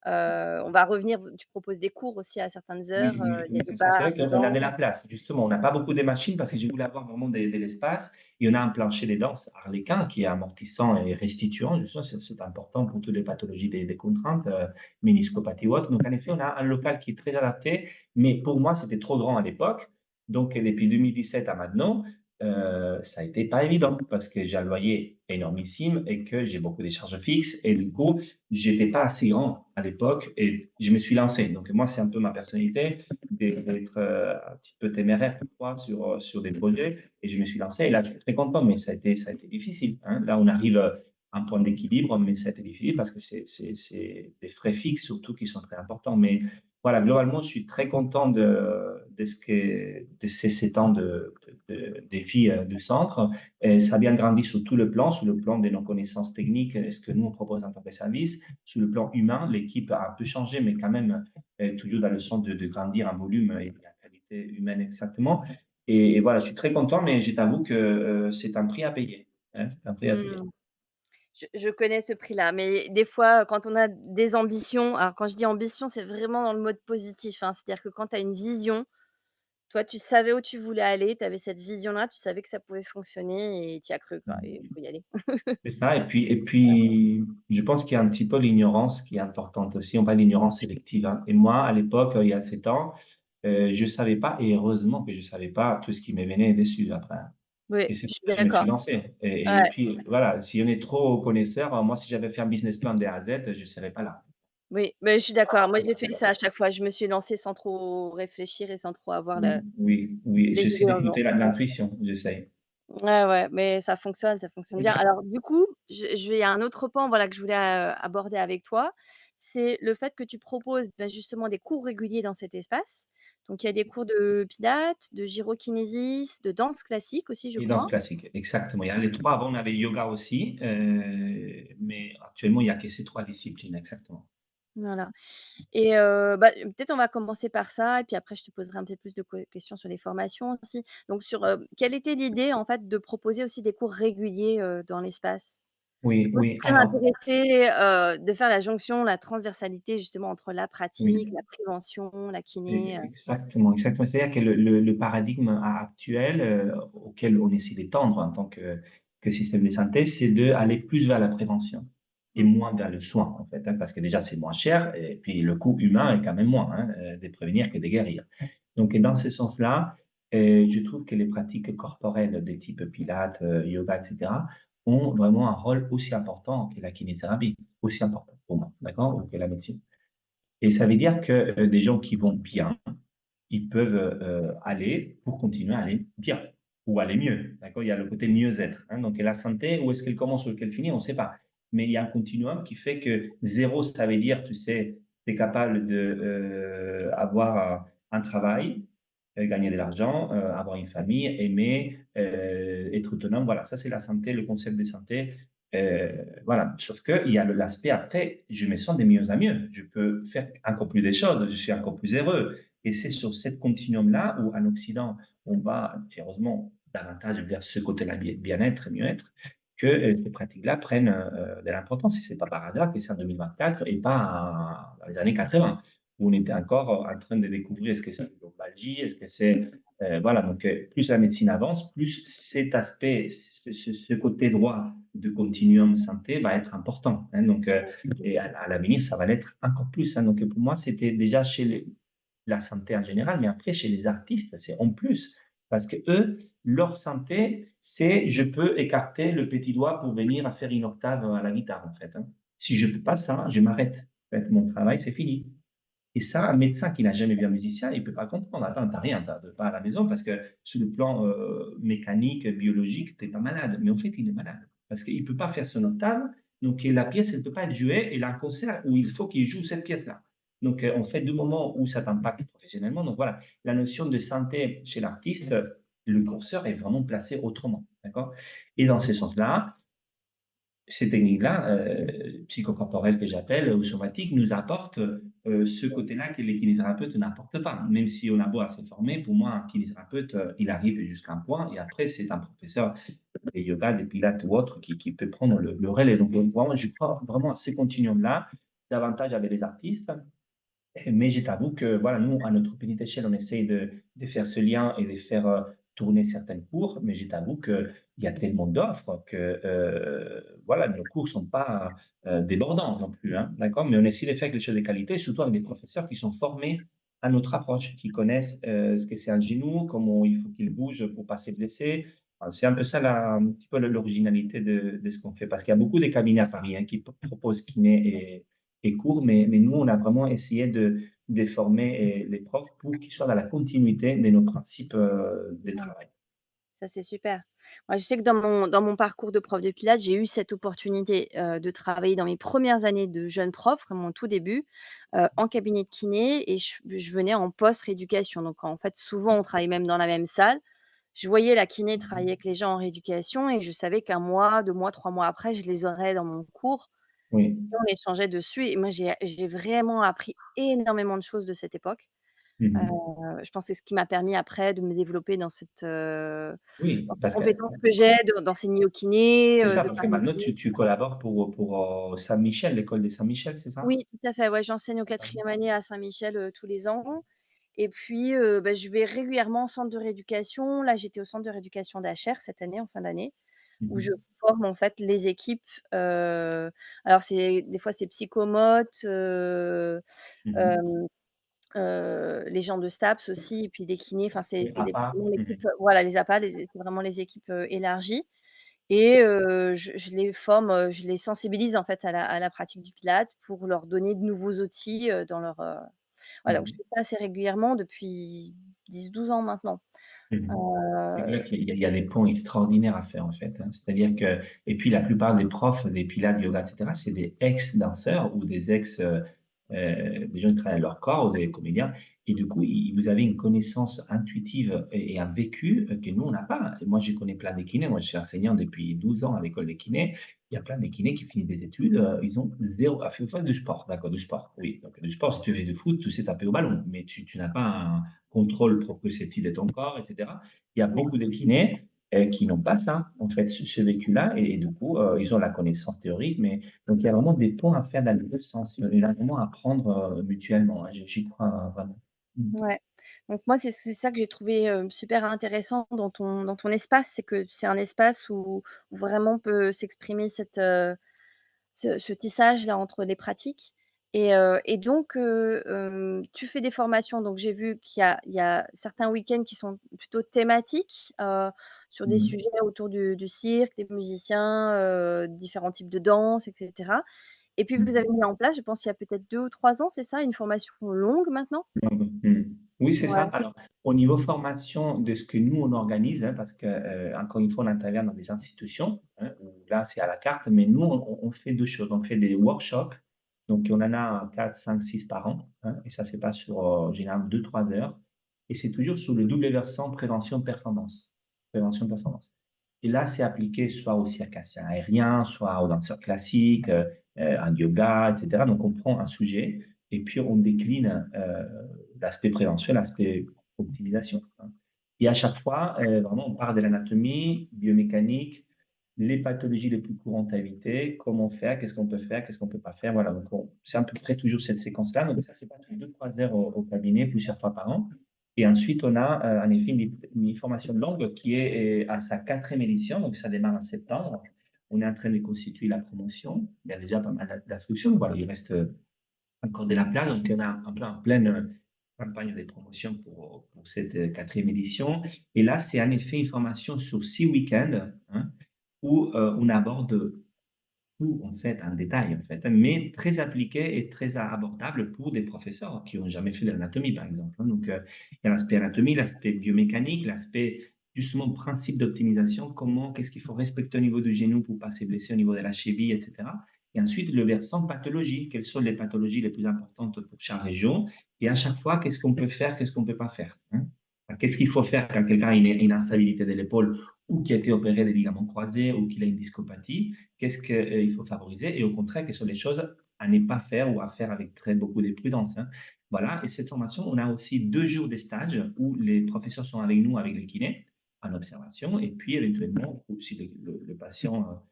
on va revenir tu proposes des cours aussi à certaines Oui, heures, oui, il y a oui, des c'est ça. C'est bars, vrai des qu'on a de la danses. place. Justement, on n'a pas beaucoup de machines parce que j'ai voulu avoir vraiment de l'espace et on a un plancher des danses arlequin qui est amortissant et restituant. Justement, c'est important pour toutes les pathologies des contraintes, méniscopathie ou autre. Donc en effet, on a un local qui est très adapté, mais pour moi, c'était trop grand à l'époque. Donc depuis 2017 à maintenant, ça a été pas évident parce que j'ai un loyer énormissime et que j'ai beaucoup de charges fixes et du coup, j'étais pas assez grand à l'époque et je me suis lancé. Donc moi, c'est un peu ma personnalité d'être, un petit peu téméraire parfois sur des projets et je me suis lancé et là, je suis très content, mais ça a été difficile, hein. Là, on arrive, à un point d'équilibre, mais ça a été difficile parce que c'est des frais fixes surtout qui sont très importants. Mais voilà, globalement, je suis très content de ces 7 ans de défis du centre. Et ça a bien grandi sur le plan de nos connaissances techniques, ce que nous on propose en tant que service, sur le plan humain, l'équipe a un peu changé, mais quand même toujours dans le sens de grandir en volume et en qualité humaine exactement. Et voilà, je suis très content, mais je t'avoue que c'est un prix à payer, hein, c'est un prix à payer. Mmh. Je connais ce prix-là, mais des fois, quand on a des ambitions, alors quand je dis ambition, c'est vraiment dans le mode positif, hein. C'est-à-dire que quand tu as une vision, toi, tu savais où tu voulais aller, tu avais cette vision-là, tu savais que ça pouvait fonctionner et tu y as cru, quoi, et il faut y aller. C'est ça, et puis, je pense qu'il y a un petit peu l'ignorance qui est importante aussi. On parle d'ignorance sélective, hein. Et moi, à l'époque, il y a 7 ans, je savais pas, et heureusement que je savais pas tout ce qui me venait dessus après, hein. Oui, Et c'est je pour suis ça que je me suis d'accord. lancé. Et Ouais, puis, voilà, si on est trop connaisseur, moi, si j'avais fait un business plan de A à Z, je ne serais pas là. oui, mais je suis d'accord. Moi, j'ai fait ça à chaque fois. Je me suis lancée sans trop réfléchir et sans trop avoir le Oui, oui, les j'essaie idées dans le d'écouter l'intuition, j'essaie. ouais, ouais, mais ça fonctionne bien. Alors du coup, il y a un autre pan, voilà, que je voulais, aborder avec toi, c'est le fait que tu proposes, bah, justement des cours réguliers dans cet espace. Donc il y a des cours de pilates, de gyrokinésis, de danse classique aussi, je Et danse crois. classique, exactement. Il y a les 3. Avant, on avait yoga aussi, mais actuellement, il y a que ces 3 disciplines, exactement. Voilà et bah, peut-être on va commencer par ça et puis après je te poserai un peu plus de questions sur les formations aussi. Donc sur, quelle était l'idée en fait de proposer aussi des cours réguliers, dans l'espace? Parce Oui, que moi, je suis oui, très alors, intéressée, de faire la jonction, la transversalité justement entre la pratique, oui. la prévention, la kiné, Exactement, exactement. C'est-à-dire que le paradigme actuel, auquel on essaie d'étendre en tant que système de santé, c'est d'aller plus vers la prévention et mmh, moins vers le soin, en fait, hein, parce que déjà, c'est moins cher et puis le coût humain est quand même moins, hein, de prévenir que de guérir. Donc, dans ce sens-là, je trouve que les pratiques corporelles de type pilates, yoga, etc., ont vraiment un rôle aussi important que la kinésithérapie, aussi important pour moi, d'accord, ou que la médecine. Et ça veut dire que des gens qui vont bien, ils peuvent, aller pour continuer à aller bien ou aller mieux, d'accord? Il y a le côté mieux-être, hein, donc la santé, où est-ce qu'elle commence, où est-ce qu'elle finit, on ne sait pas. Mais il y a un continuum qui fait que zéro, ça veut dire, tu sais, tu es capable de, avoir un travail, gagner de l'argent, avoir une famille, aimer, être autonome. Voilà, ça c'est la santé, le concept de santé. Voilà, sauf qu'il y a l'aspect après, je me sens de mieux en mieux. Je peux faire encore plus des choses, je suis encore plus heureux. Et c'est sur cette continuum-là où, en Occident, on va, heureusement, davantage vers ce côté-là, bien-être, mieux-être, que ces pratiques-là prennent de l'importance. Et ce n'est pas par hasard que c'est en 2024 et pas dans les années 80, où on était encore en train de découvrir ce que c'est la lombalgie, est-ce que c'est. Voilà, donc plus la médecine avance, plus cet aspect, ce côté droit de continuum santé va être important, hein. Donc, et à l'avenir, ça va l'être encore plus, hein. Donc, pour moi, c'était déjà chez la santé en général, mais après, chez les artistes, c'est en plus. Parce que eux, leur santé, c'est je peux écarter le petit doigt pour venir à faire une octave à la guitare, en fait, hein. Si je ne peux pas ça, je m'arrête. En fait, mon travail, c'est fini. Et ça, un médecin qui n'a jamais vu un musicien, il ne peut pas comprendre. Attends, tu n'as rien, tu n'as pas à la maison parce que sur le plan mécanique, biologique, tu n'es pas malade. Mais en fait, il est malade parce qu'il ne peut pas faire son octave. Donc, la pièce, elle ne peut pas être jouée. Et il a un concert où il faut qu'il joue cette pièce-là. Donc, en fait, du moment où ça t'impacte professionnellement, donc voilà, la notion de santé chez l'artiste, le curseur est vraiment placé autrement. D'accord. Et dans ce sens-là, ces techniques-là, psychocorporelles que j'appelle ou somatiques, nous apportent, ce côté-là que les kinésithérapeutes n'apportent pas. Même si on a beau à se former, pour moi, un kinésithérapeute, il arrive jusqu'à un point et après c'est un professeur de yoga, de pilates ou autre qui peut prendre le relais. Donc, vraiment, je crois vraiment à ce continuum-là, davantage avec les artistes. Mais je t'avoue que voilà, nous, à notre petite échelle, on essaye de faire ce lien et de faire tourner certaines cours, mais je t'avoue qu'il y a tellement d'offres que voilà, nos cours ne sont pas débordants non plus, hein, d'accord? Mais on essaie de faire quelque chose de qualité, surtout avec des professeurs qui sont formés à notre approche, qui connaissent ce que c'est un genou, comment il faut qu'il bouge pour ne pas se blesser, C'est un peu ça un petit peu l'originalité de ce qu'on fait. Parce qu'il y a beaucoup de cabinets à Paris, hein, qui proposent kiné et cours, mais nous, on a vraiment essayé de former les profs pour qu'ils soient dans la continuité de nos principes de travail. Ça, c'est super. Moi, je sais que dans mon parcours de prof de pilates, j'ai eu cette opportunité, de travailler dans mes premières années de jeune prof, vraiment au tout début, en cabinet de kiné et je venais en post-rééducation. Donc en fait, souvent, on travaillait même dans la même salle. Je voyais la kiné travailler avec les gens en rééducation et je savais qu'un mois, 2 mois, 3 mois après, je les aurais dans mon cours. Oui. On échangeait dessus et moi, j'ai vraiment appris énormément de choses de cette époque. Mmh. Je pense que c'est ce qui m'a permis après de me développer Oui, dans ces parce que compétences que j'ai d'enseigner au kiné, c'est ça, de parce que parler maintenant de tu collabores pour Saint-Michel, l'école de Saint-Michel, c'est ça? oui, tout à fait, ouais, j'enseigne au D'accord. 4e année à Saint-Michel, tous les ans et puis, bah, je vais régulièrement au centre de rééducation. Là, j'étais au centre de rééducation d'Achères cette année, en fin d'année, où je Mmh. forme en fait les équipes, alors c'est des fois c'est psychomotes, Mmh. hem les gens de STAPS aussi et puis des kinés, enfin Oui, c'est à des part. vraiment Mmh. l'équipe, voilà les APA, c'est vraiment les équipes, élargies et je les forme, je les sensibilise en fait à la pratique du pilates pour leur donner de nouveaux outils, dans leur, voilà donc je Mmh. fais ça assez régulièrement depuis 10-12 ans maintenant. Mmh. C'est Heu, clair qu'il y a des ponts extraordinaires à faire, en fait, hein. C'est-à-dire que et puis la plupart des profs des pilates, yoga et cetera, c'est des ex-danseurs ou des des gens qui travaillent leur corps ou des comédiens et du coup, vous avez une connaissance intuitive et un vécu, que nous, on n'a pas. Et moi, je connais plein de kinés. Moi, je suis enseignant depuis 12 ans à l'école des kinés. Il y a plein de kinés qui finissent des études, ils ont 0 à faire du sport, d'accord, du sport, oui. Donc du sport, si tu fais du foot, tu sais taper au ballon, mais tu n'as pas un contrôle proprioceptif de ton corps et cetera. Il y a beaucoup de kinés, qui n'ont pas ça, en fait, ce vécu-là et du coup, ils ont la connaissance théorique, mais donc il y a vraiment des ponts à faire dans les 2 sens. Il y a vraiment à apprendre, mutuellement, hein, j'y crois vraiment. Mmh. ouais, donc moi c'est ça que j'ai trouvé, super intéressant dans ton espace, c'est que c'est un espace où vraiment peut s'exprimer ce tissage-là entre les pratiques et donc tu fais des formations, donc j'ai vu qu'il y a certains week-ends qui sont plutôt thématiques, sur des Mmh. sujets autour du cirque, des musiciens, différents types de danse et cetera et puis vous Mmh. avez mis en place, je pense il y a peut-être 2 ou 3 ans, c'est ça? Une formation longue maintenant? Mmh. Oui, c'est ça. Ouais. Alors, au niveau formation de ce que nous, on organise, hein, parce que, encore une fois, on intervient dans des institutions, hein, où là, c'est à la carte, mais nous, on fait 2 choses. On fait des workshops, donc on en a 4, 5, 6 par an, hein, et ça se passe sur, généralement 2, 3 heures et c'est toujours sous le double versant prévention-performance. Prévention-performance et là, c'est appliqué soit aux circassiens aériens, soit aux danseurs classiques, en yoga et cetera. Donc on prend un sujet et puis on décline, l'aspect prévention, l'aspect optimisation, hein. Et à chaque fois, vraiment, on part de l'anatomie, biomécanique, les pathologies les plus courantes à éviter, comment faire, qu'est-ce qu'on peut faire, qu'est-ce qu'on ne peut pas faire. Voilà, donc c'est à peu près toujours cette séquence-là. Donc ça, c'est pas tous 2, 3 heures au cabinet, plusieurs fois par an. Et ensuite, on a, en effet, une formation longue qui est à sa 4e édition, donc ça démarre en septembre. On est en train de constituer la promotion. Il y a déjà pas mal d'inscriptions. Voilà, il reste encore de la place. Donc, on est un peu en pleine campagne de promotion pour cette 4e édition. Et là, c'est en effet une formation sur 6 week-ends, hein, où on aborde tout, en fait, en détail, en fait, hein, mais très appliqué et très abordable pour des professeurs qui n'ont jamais fait de l'anatomie, par exemple, hein. Donc, il y a l'aspect anatomie, l'aspect biomécanique, l'aspect, justement, principe d'optimisation, qu'est-ce qu'il faut respecter au niveau du genou pour ne pas se blesser au niveau de la cheville, et cetera. Et ensuite, le versant pathologie, quelles sont les pathologies les plus importantes pour chaque région et à chaque fois, qu'est-ce qu'on peut faire, qu'est-ce qu'on ne peut pas faire, hein. Qu'est-ce qu'il faut faire quand quelqu'un a une instabilité de l'épaule ou qui a été opéré des ligaments croisés ou qu'il a une discopathie? Qu'est-ce qu'il faut favoriser et au contraire, quelles sont les choses à ne pas faire ou à faire avec très beaucoup de prudence, hein. Voilà, et cette formation, on a aussi 2 jours de stage où les professeurs sont avec nous, avec les kinés, en observation et puis éventuellement, ou si le patient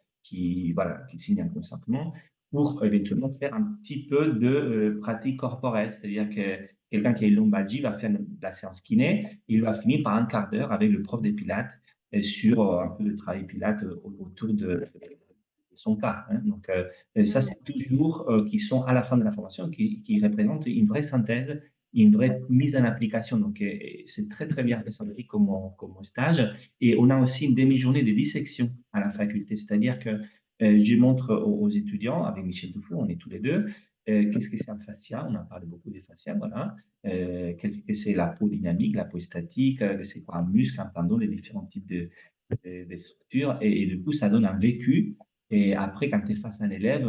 voilà, qui signe un consentement, pour éventuellement faire un petit peu de pratique corporelle. C'est-à-dire que quelqu'un qui a une lombalgie va faire la séance kiné, il va finir par un quart d'heure avec le prof des pilates sur un peu de travail pilates autour de son cas, hein. Donc, ça, Mmh. c'est toujours qui sont à la fin de la formation, qui représentent une vraie synthèse une vraie mise en application. Donc, c'est très, très bien ressenti comme stage. Et on a aussi une demi-journée de dissection à la faculté. C'est-à-dire que je montre aux étudiants, avec Michel Duflo, on est tous les deux, qu'est-ce que c'est un fascia? On en parle beaucoup des fascias, voilà. Qu'est-ce que c'est la peau dynamique, la peau statique, c'est quoi un muscle, un tendon, les différents types de structures. Et du coup, ça donne un vécu. Et après, quand tu es face à un élève,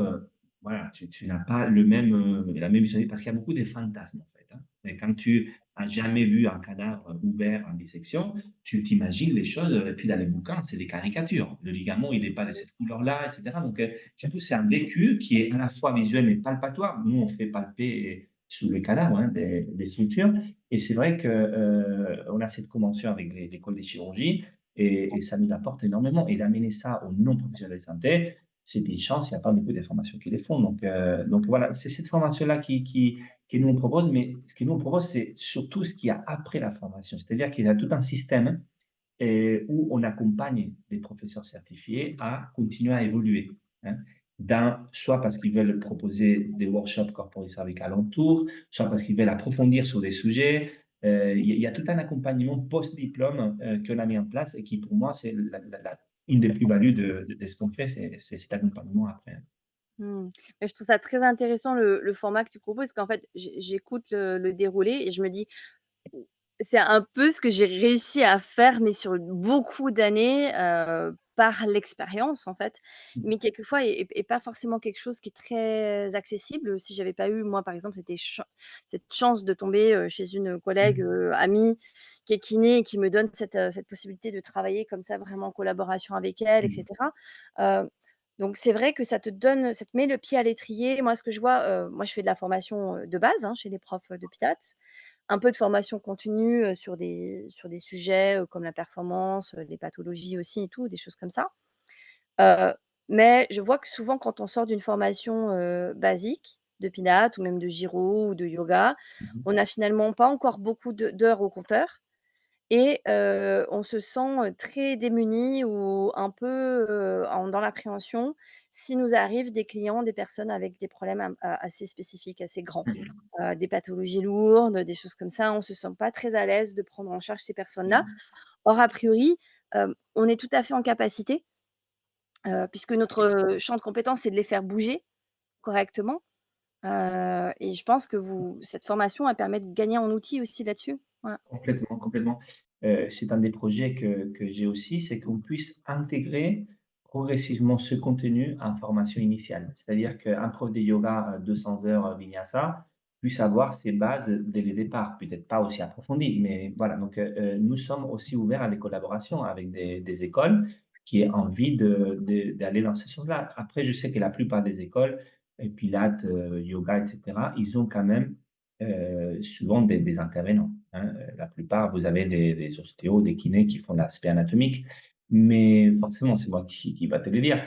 voilà, tu n'as pas la même visualisation parce qu'il y a beaucoup de fantasmes en fait, hein. Et quand tu as jamais vu un cadavre ouvert en dissection, tu t'imagines les choses, et puis dans les bouquins, c'est des caricatures. Le ligament, il n'est pas de cette couleur-là, etc. Donc, surtout, c'est un vécu qui est à la fois visuel mais palpatoire. Nous, on fait palper sous le cadavre hein, des structures. Et c'est vrai qu'on a cette convention avec l'école de chirurgie et ça nous apporte énormément. Et d'amener ça aux non-professionnels de santé, c'est une chance, il n'y a pas beaucoup de formations qui les font. Donc voilà, c'est cette formation-là que nous on propose, mais ce que nous on propose, c'est surtout ce qu'il y a après la formation. C'est-à-dire qu'il y a tout un système où on accompagne les professeurs certifiés à continuer à évoluer. Hein, soit parce qu'ils veulent proposer des workshops corporate avec alentour, soit parce qu'ils veulent approfondir sur des sujets. Il y a tout un accompagnement post-diplôme qu'on a mis en place et qui, pour moi, c'est une des plus-values de ce qu'on fait, c'est cet accompagnement après. Mmh. Mais je trouve ça très intéressant le format que tu proposes, parce qu'en fait, j'écoute le déroulé et je me dis: c'est un peu ce que j'ai réussi à faire, mais sur beaucoup d'années, par l'expérience, en fait. Mais quelquefois et pas forcément quelque chose qui est très accessible. Si j'avais pas eu, moi, par exemple, cette chance de tomber, chez une collègue, amie qui est kiné et qui me donne cette possibilité de travailler comme ça, vraiment en collaboration avec elle et cetera. Heu, donc c'est vrai que ça te met le pied à l'étrier. Moi, ce que je vois, moi, je fais de la formation, de base, hein, chez les profs, de pilates, un peu de formation continue, sur des sujets, comme la performance, les pathologies aussi et tout, des choses comme ça. Heu, mais je vois que souvent quand on sort d'une formation, basique de pilates ou même de gyro ou de yoga, on n'a finalement pas encore beaucoup d'heures au compteur et on se sent, très démuni ou un peu, dans l'appréhension s'il nous arrive des clients, des personnes avec des problèmes assez spécifiques, assez grands, des pathologies lourdes, des choses comme ça. On se sent pas très à l'aise de prendre en charge ces personnes-là. Or, a priori, on est tout à fait en capacité, puisque notre, champ de compétences, c'est de les faire bouger correctement, et je pense que cette formation, elle permet de gagner en outils aussi là-dessus. Ouais. Complètement, complètement. C'est un des projets que j'ai aussi, c'est qu'on puisse intégrer progressivement ce contenu en formation initiale. C'est-à-dire qu'un prof de yoga, 200 heures Vinyasa puisse avoir ses bases dès le départ. Peut-être pas aussi approfondies, mais voilà. Donc, nous sommes aussi ouverts à des collaborations avec des écoles qui ont envie d'aller dans ce sens-là. Après, je sais que la plupart des écoles, pilates, yoga, et cetera, ils ont quand même souvent des intervenants. Hein. La plupart, vous avez des ostéos, des kinés qui font l'aspect anatomique, mais forcément, c'est moi qui va te le dire.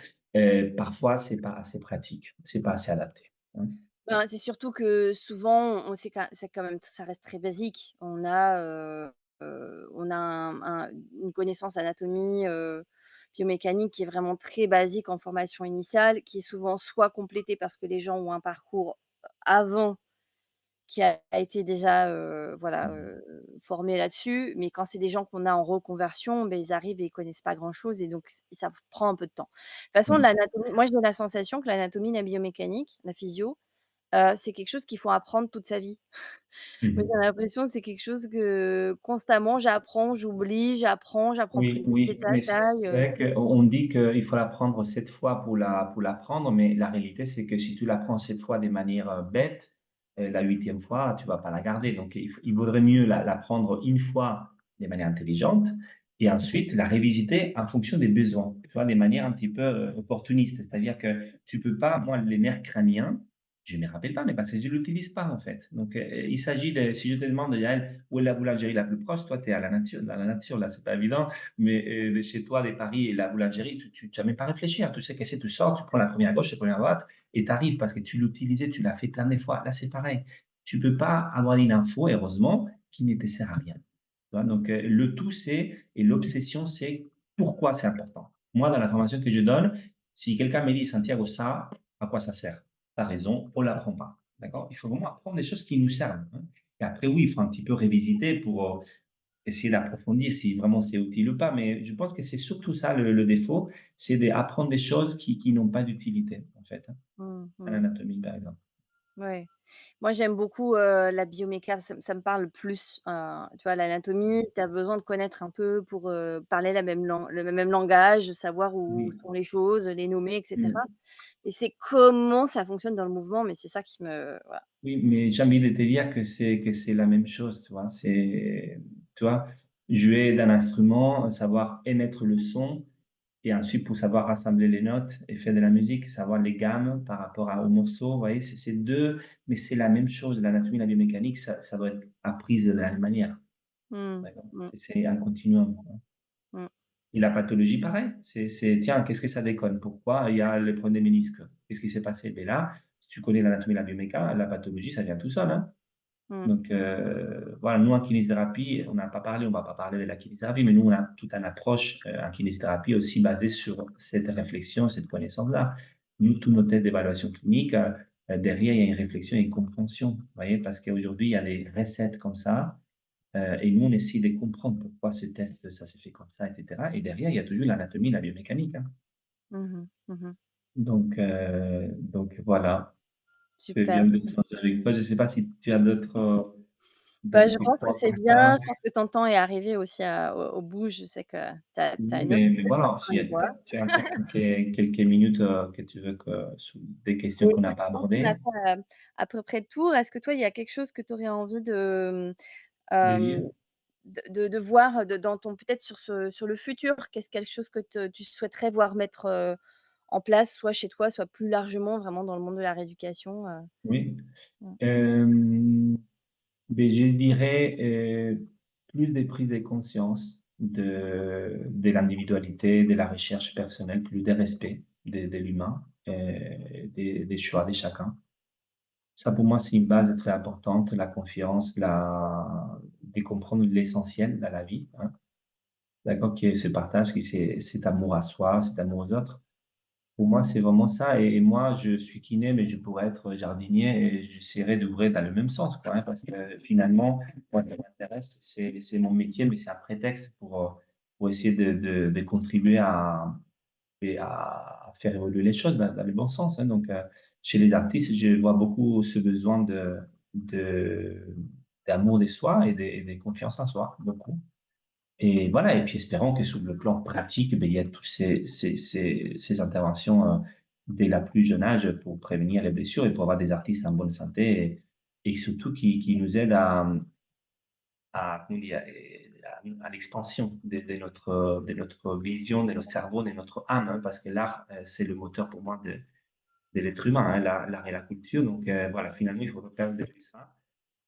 Parfois, c'est pas assez pratique, c'est pas assez adapté. Hein. Ben, c'est surtout que souvent, on c'est quand même ça reste très basique. On a une connaissance anatomie, biomécanique qui est vraiment très basique en formation initiale, qui est souvent soit complétée parce que les gens ont un parcours, avant qui a été déjà, voilà, formé là-dessus. Mais quand c'est des gens qu'on a en reconversion, beh, ils arrivent et ils connaissent pas grand-chose et donc ça prend un peu de temps. De toute façon, Mmh. l'anatomie moi, j'ai la sensation que l'anatomie, la biomécanique, la physio, c'est quelque chose qu'il faut apprendre toute sa vie. Moi, Mmh. j'ai l'impression que c'est quelque chose que constamment j'apprends, j'apprends plus Oui, de oui, mais détails, c'est vrai qu'on dit qu'il faut l'apprendre 7 fois pour l'apprendre, mais la réalité, c'est que si tu l'apprends 7 fois de manière bête, la huitième fois, tu vas pas la garder. Donc, il vaudrait mieux l'apprendre une fois de manière intelligente et ensuite la révisiter en fonction des besoins, tu vois, de manière un petit peu opportuniste. C'est-à-dire que tu peux pas, moi, les nerfs crâniens, je ne me rappelle pas, mais parce que je ne l'utilise pas, en fait. Donc, il s'agit de, si je te demande, Yael, où est la boulangerie la plus proche, toi, tu es à la nature, dans la nature, là, c'est pas évident. Mais de chez toi, les Paris et la boulangerie, tu n'as même pas réfléchi. Hein. Tu sais que c'est, tu sors, tu prends la première à gauche, la première à droite, et tu arrives parce que tu l'utilisais, tu l'as fait plein de fois. Là, c'est pareil. Tu ne peux pas avoir une info, heureusement, qui ne te sert à rien. Tu vois. Donc, le tout, c'est, et l'obsession, c'est pourquoi c'est important. Moi, dans la formation que je donne, si quelqu'un me dit, Santiago, ça, à quoi ça sert? Tu as raison, on ne l'apprend pas. D'accord. Il faut vraiment apprendre des choses qui nous servent. Hein. et après oui, il faut un petit peu révisiter pour, essayer d'approfondir si vraiment c'est utile ou pas, mais je pense que c'est surtout ça le défaut, c'est d'apprendre des choses qui n'ont pas d'utilité, en fait, hein, Mmh à mh. l'anatomie, par exemple. Ouais. Moi, j'aime beaucoup, la bioméca, ça me parle plus, tu vois, l'anatomie, tu as besoin de connaître un peu pour, parler la même le même langage, savoir où Oui, sont les choses, les nommer et cetera mmh. et c'est comment ça fonctionne dans le mouvement, mais c'est ça qui me voilà. Oui, mais j'ai envie de te dire que c'est la même chose, tu vois? C'est tu vois? Jouer d'un instrument, savoir émettre le son et ensuite pour savoir rassembler les notes et faire de la musique, savoir les gammes par rapport aux morceaux, vous voyez? C'est 2 mais c'est la même chose. L'anatomie, la biomécanique, ça doit être apprise de la même manière, Mmh. d'accord? Mmh. C'est un continuum, hein. Mmh. Et la pathologie, pareil. C'est: «Tiens, qu'est-ce que ça déconne? Pourquoi il y a le problème des ménisques? Qu'est-ce qui s'est passé?» beh, là, si tu connais l'anatomie, la bioméca, la pathologie, ça vient tout seul, hein. Mmh. Donc, voilà, nous en kinésithérapie, on n'a pas parlé, on va pas parler de la kinésithérapie, mais nous, on a toute une approche, en kinésithérapie aussi basée sur cette réflexion, cette connaissance-là. Nous, tous nos tests d'évaluation clinique, derrière, il y a une réflexion et une compréhension, vous voyez? Parce qu'aujourd'hui, il y a des recettes comme ça, et nous, on essaie de comprendre pourquoi ce test, ça s'est fait comme ça et cetera et derrière, il y a toujours l'anatomie, la biomécanique, hein. Mmh mh. Mmh. Donc voilà, c'est Super. bien de d'échanger avec toi. Je ne sais pas si tu as Bah, je d'autres pense que points c'est comme ça? bien, je pense que ton temps est arrivé aussi au bout. Je sais que tu as Oui, une autre mais voilà, si avec moi. tu as encore quelques minutes, que tu veux que sous des questions qu'on n'a Écoute, pas je pense qu'on a abordées, fait, à peu près le tour. Est-ce que toi, il y a quelque chose que tu aurais envie de, de hem, dire. de voir, dans ton peut-être sur le futur? Qu'est-ce quelque chose que tu souhaiterais voir mettre, en place, soit chez toi, soit plus largement vraiment dans le monde de la rééducation, Oui, Mmh. beh, je dirais, plus de prise de conscience de l'individualité, de la recherche personnelle, plus de respect de l'humain, des choix de chacun. Ça, pour moi, c'est une base très importante, la confiance, de comprendre l'essentiel dans la vie, hein. D'accord? Qui est ce partage, qui c'est cet amour à soi, cet amour aux autres. Pour moi, c'est vraiment ça et moi, je suis kiné, mais je pourrais être jardinier et j'essaierai d'ouvrir dans le même sens, quoi, hein, parce que finalement, moi, ce qui m'intéresse, c'est mon métier, mais c'est un prétexte pour essayer de contribuer à faire évoluer les choses dans le bon sens, hein. Donc, chez les artistes, je vois beaucoup ce besoin de d'amour de soi et de confiance en soi, beaucoup. Et voilà, et puis espérons que sur le plan pratique, beh, il y a tous ces interventions, dès la plus jeune âge pour prévenir les blessures et pour avoir des artistes en bonne santé et surtout qui nous aident comment dire? À l'expansion de notre vision, de notre cerveau, de notre âme, hein, parce que l'art, c'est le moteur pour moi de l'être humain, hein, l'art et la culture. Donc, voilà, finalement, il faut faire depuis ça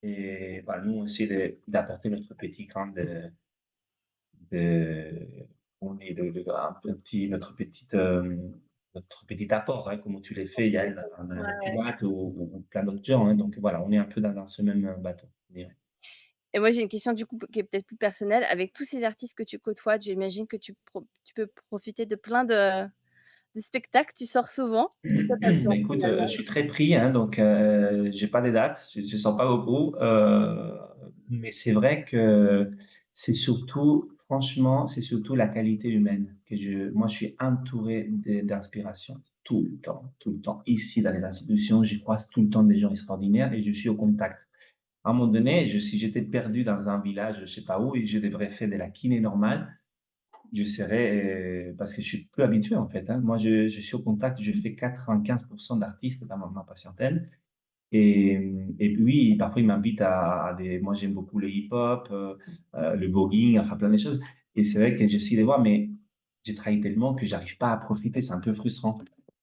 et voilà, nous, on essaie d'apporter notre petit grain on est un petit notre petit apport, hein, comme tu l'as fait, Yael, dans les Ouais. Pilates ou plein d'autres gens, hein, donc voilà, on est un peu dans ce même, bateau, je dirais. Et moi, j'ai une question du coup qui est peut-être plus personnelle. Avec tous ces artistes que tu côtoies, j'imagine que tu peux profiter de plein de spectacles. Tu sors souvent? C'est quoi ta Bah, vie écoute, je finalement? suis très pris, hein, donc j'ai pas de date, je sors pas beaucoup, mais c'est vrai que c'est surtout franchement, c'est surtout la qualité humaine que moi, je suis entouré d'inspiration tout le temps. Ici, dans les institutions, je croise tout le temps des gens extraordinaires et je suis au contact. À un moment donné, si j'étais perdu dans un village, je sais pas où et je devrais faire de la kiné normale, je serais, parce que je suis plus habitué en fait, hein. Moi, je suis au contact, je fais 95 d'artistes dans ma patientèle et puis oui, parfois ils m'invitent à des moi j'aime beaucoup le hip-hop, le voguing, enfin plein de choses et c'est vrai que j'essaie de voir, mais j'ai travaillé tellement que j'arrive pas à profiter, c'est un peu frustrant.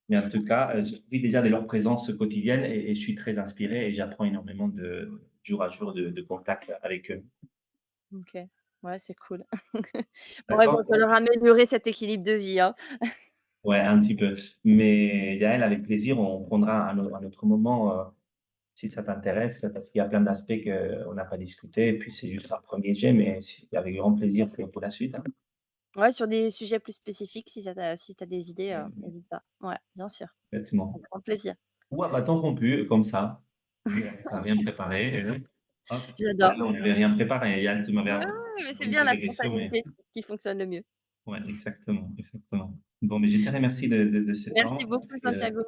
Mais en tout cas, je vis déjà de leur présence quotidienne et je suis très inspiré et j'apprends énormément de jour à jour de contact avec eux. OK. Ouais, c'est cool. Bon, il va D'accord? falloir améliorer cet équilibre de vie, hein. Ouais, un petit peu. Mais Yael, avec plaisir, on prendra un autre moment, si ça t'intéresse, parce qu'il y a plein d'aspects qu'on n'a pas discuté. Et puis, c'est juste un premier jet, mais avec grand plaisir pour la suite, hein. Ouais, sur des sujets plus spécifiques, si tu as des idées, Ouais, n'hésite pas. Ouais, bien sûr, exactement. avec grand plaisir. Ou à bâton rompu, comme ça, sans rien préparer. OK. J'adore. Ouais, non, on n'avait rien préparé. Yann, tu m'avais Ouais, ouais, mais c'est donné bien quelques la questions, mais spontanéité qui fonctionne le mieux. ouais, exactement, exactement. Bon, mais je te remercie de ce Merci temps, beaucoup puis, Santiago.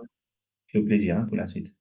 puis au plaisir, hein, pour la suite.